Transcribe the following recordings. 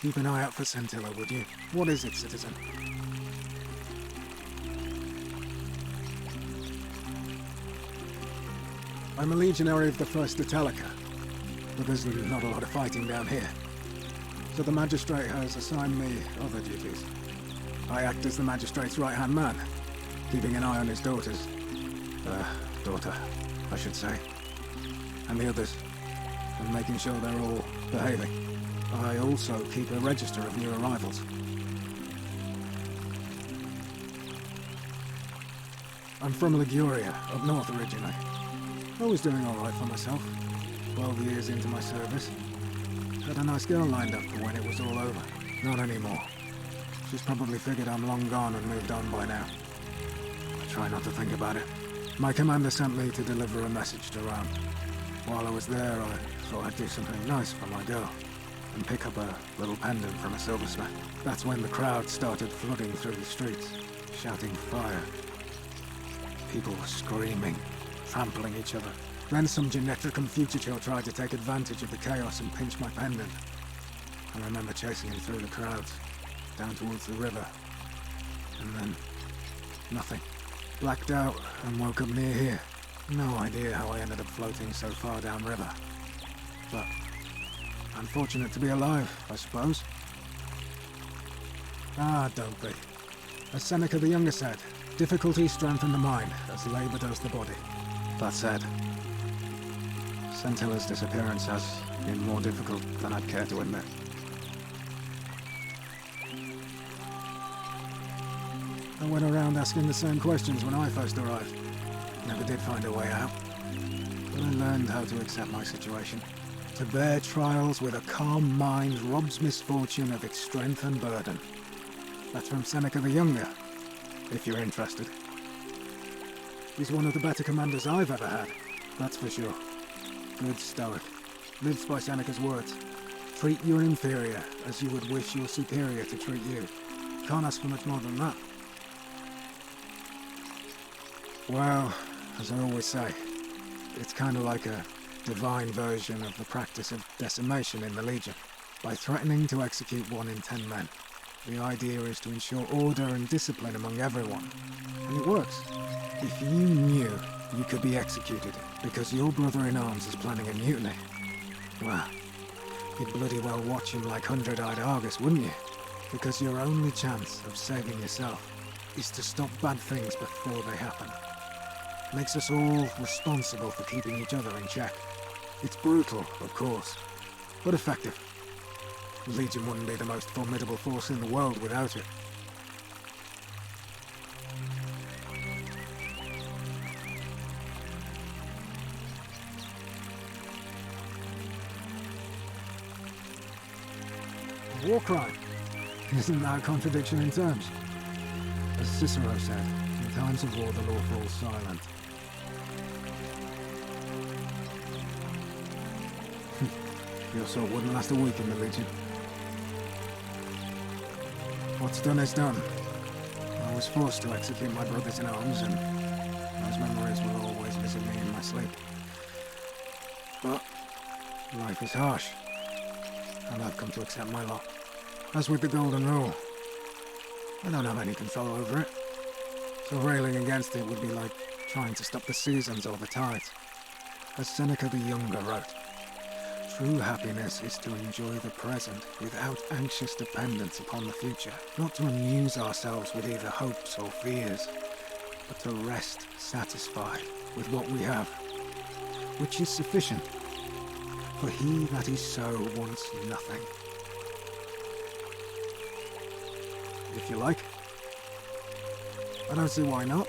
Keep an eye out for Scintilla, would you? What is it, citizen? I'm a legionary of the 1st Italica, but there's not a lot of fighting down here. So the Magistrate has assigned me other duties. I act as the Magistrate's right-hand man, keeping an eye on his daughters. Daughter, I should say. And the others, and making sure they're all behaving. I also keep a register of new arrivals. I'm from Liguria, up north originally. I was doing alright for myself. 12 years into my service. Had a nice girl lined up for when it was all over. Not anymore. She's probably figured I'm long gone and moved on by now. I try not to think about it. My commander sent me to deliver a message to Rome. While I was there, I thought I'd do something nice for my girl. And pick up a little pendant from a silversmith. That's when the crowd started flooding through the streets, shouting fire. People were screaming, trampling each other. Then some Genetricum Fugitil tried to take advantage of the chaos and pinch my pendant. I remember chasing him through the crowds, down towards the river. And then, nothing. Blacked out and woke up near here. No idea how I ended up floating so far downriver. But I'm fortunate to be alive, I suppose. Ah, don't be. As Seneca the Younger said, difficulty strengthens the mind, as labor does the body. That said, Scintilla's disappearance has been more difficult than I'd care to admit. I went around asking the same questions when I first arrived. Never did find a way out. But I learned how to accept my situation. To bear trials with a calm mind robs misfortune of its strength and burden. That's from Seneca the Younger, if you're interested. He's one of the better commanders I've ever had, that's for sure. Good stoic. Lives by Seneca's words. Treat your inferior as you would wish your superior to treat you. Can't ask for much more than that. Well, as I always say, it's kind of like a divine version of the practice of decimation in the Legion. By threatening to execute 1 in 10 men, the idea is to ensure order and discipline among everyone. And it works. If you knew you could be executed because your brother-in-arms is planning a mutiny, well, you'd bloody well watch him like 100-eyed Argus, wouldn't you? Because your only chance of saving yourself is to stop bad things before they happen. Makes us all responsible for keeping each other in check. It's brutal, of course, but effective. The Legion wouldn't be the most formidable force in the world without it. A war crime? Isn't that a contradiction in terms? As Cicero said, in times of war the law falls silent. Your sort wouldn't last a week in the Legion. What's done is done. I was forced to execute my brothers in arms, and those memories will always visit me in my sleep. But life is harsh, and I've come to accept my lot. As with the Golden Rule, I don't have any control over it, so railing against it would be like trying to stop the seasons or the tides. As Seneca the Younger wrote, true happiness is to enjoy the present without anxious dependence upon the future, not to amuse ourselves with either hopes or fears, but to rest satisfied with what we have, which is sufficient. For he that is so wants nothing. If you like. I don't see why not.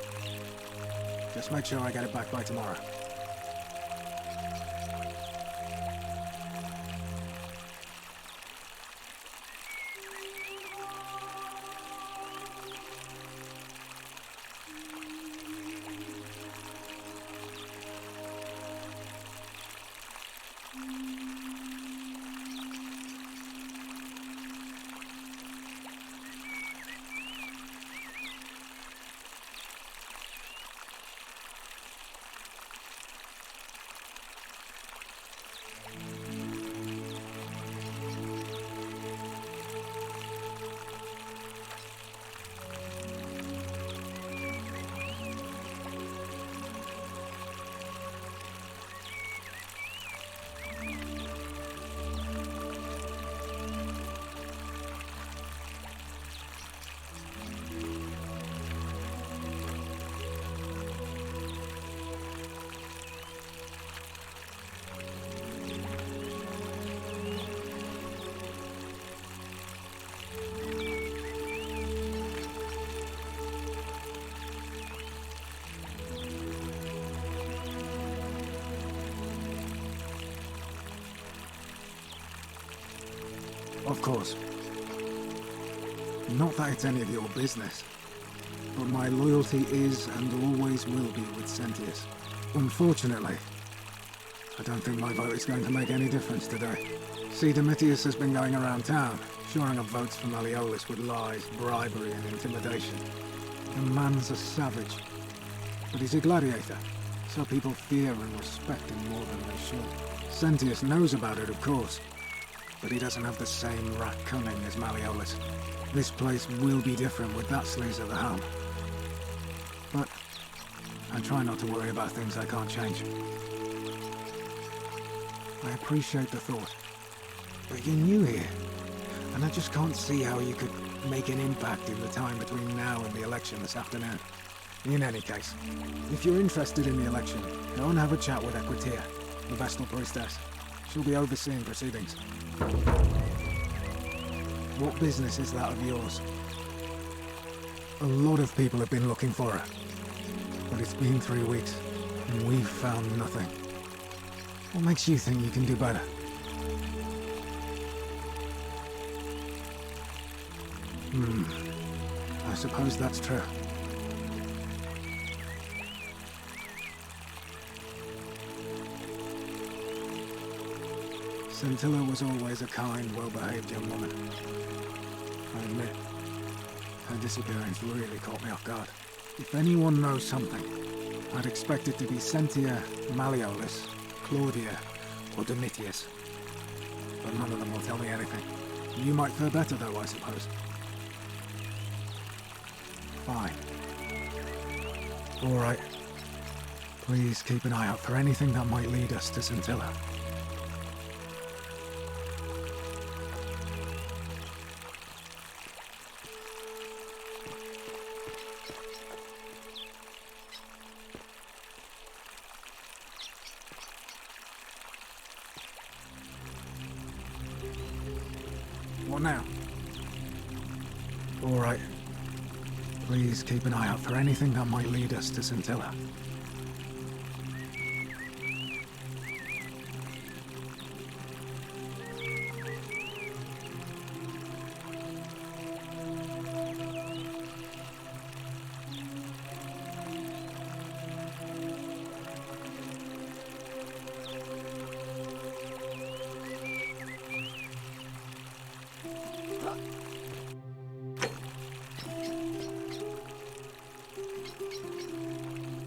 Just make sure I get it back by tomorrow. Of course. Not that it's any of your business, but my loyalty is and always will be with Sentius. Unfortunately, I don't think my vote is going to make any difference today. See, Domitius has been going around town, shoring up votes for Malleolus with lies, bribery, and intimidation. The man's a savage, but he's a gladiator, so people fear and respect him more than they should. Sentius knows about it, of course, but he doesn't have the same rat cunning as Malleolus. This place will be different with that sleaze at the helm. But I try not to worry about things I can't change. I appreciate the thought, but you're new here, and I just can't see how you could make an impact in the time between now and the election this afternoon. In any case, if you're interested in the election, go and have a chat with Equitia, the Vestal Priestess. She'll be overseeing proceedings. What business is that of yours? A lot of people have been looking for her, but it's been 3 weeks, and we've found nothing. What makes you think you can do better? I suppose that's true. Scintilla was always a kind, well-behaved young woman. I admit, her disappearance really caught me off guard. If anyone knows something, I'd expect it to be Sentia, Malleolus, Claudia, or Domitius. But none of them will tell me anything. You might fare better though, I suppose. Fine. All right. Please keep an eye out for anything that might lead us to Scintilla. What now? All right. Please keep an eye out for anything that might lead us to Scintilla.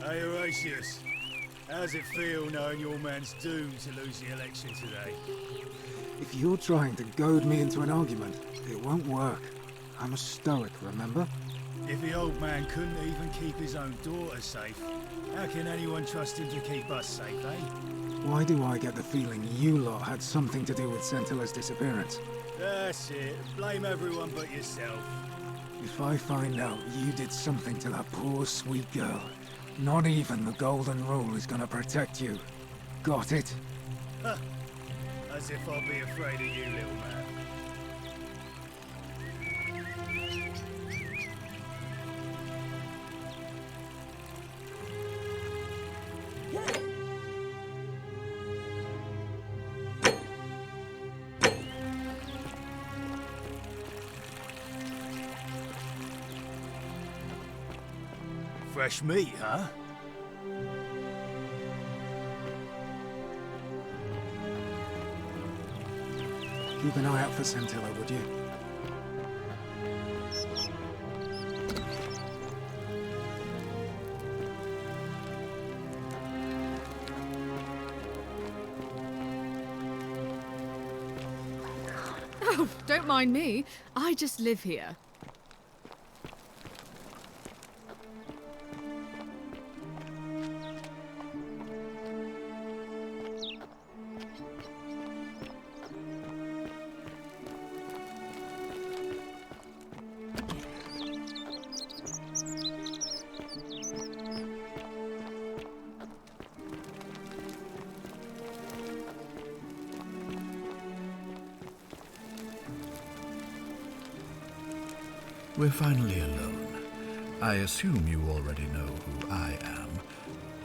Hey, Horatius. How's it feel knowing your man's doomed to lose the election today? If you're trying to goad me into an argument, it won't work. I'm a stoic, remember? If the old man couldn't even keep his own daughter safe, how can anyone trust him to keep us safe, eh? Why do I get the feeling you lot had something to do with Scintilla's disappearance? That's it. Blame everyone but yourself. If I find out you did something to that poor, sweet girl, not even the Golden Rule is gonna protect you. Got it? Huh. As if I'll be afraid of you, little man. Fresh meat, huh? Keep an eye out for Scintilla, would you? Oh, don't mind me. I just live here. We're finally alone. I assume you already know who I am.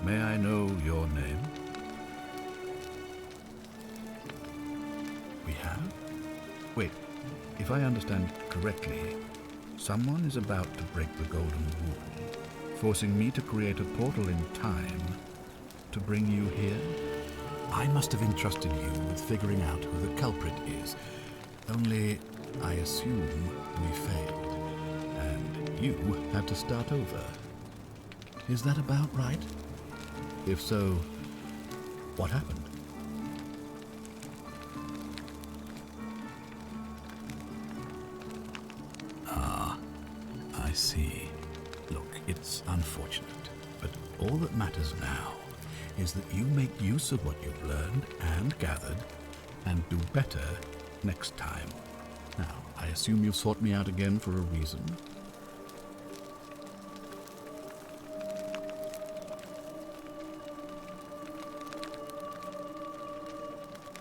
May I know your name? We have? Wait, If I understand correctly, someone is about to break the Golden Rule, forcing me to create a portal in time to bring you here? I must have entrusted you with figuring out who the culprit is. Only, I assume we failed, and you had to start over. Is that about right? If so, what happened? I see. Look, it's unfortunate, but all that matters now is that you make use of what you've learned and gathered and do better next time. Now, I assume you've sought me out again for a reason.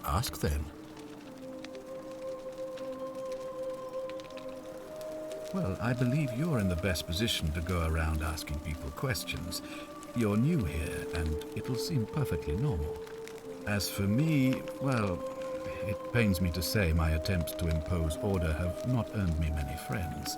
Ask then. Well, I believe you're in the best position to go around asking people questions. You're new here, and it'll seem perfectly normal. As for me, well, it pains me to say my attempts to impose order have not earned me many friends.